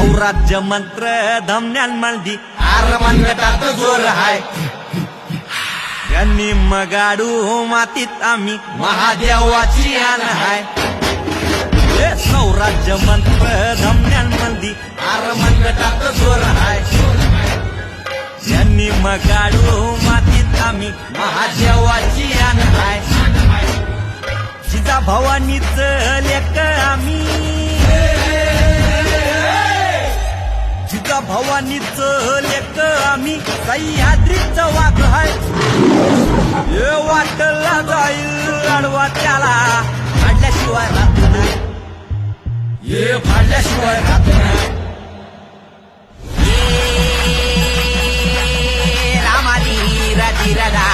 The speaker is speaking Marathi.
नवराज्य मंत्र धमन्यान मळदी आरमनगटात जोर हाय यांनी मगाडू मातीत आम्ही महादेवाची आण हाय नवराज्य मंत्र धमन्यान मळदी आरमनगटात जोर हाय यांनी मगाडू मातीत आम्ही महादेवाची आण हाय जिजा भवानीच लेक आम्ही जिजा भवानीच लेक आम्ही सह्याद्रीचं वाघ हाय हे वाटला जाईल आडवा त्याला फाडल्याशिवाय राहत नाही हे फाडल्याशिवाय राहत नाही रामाली राजी राधा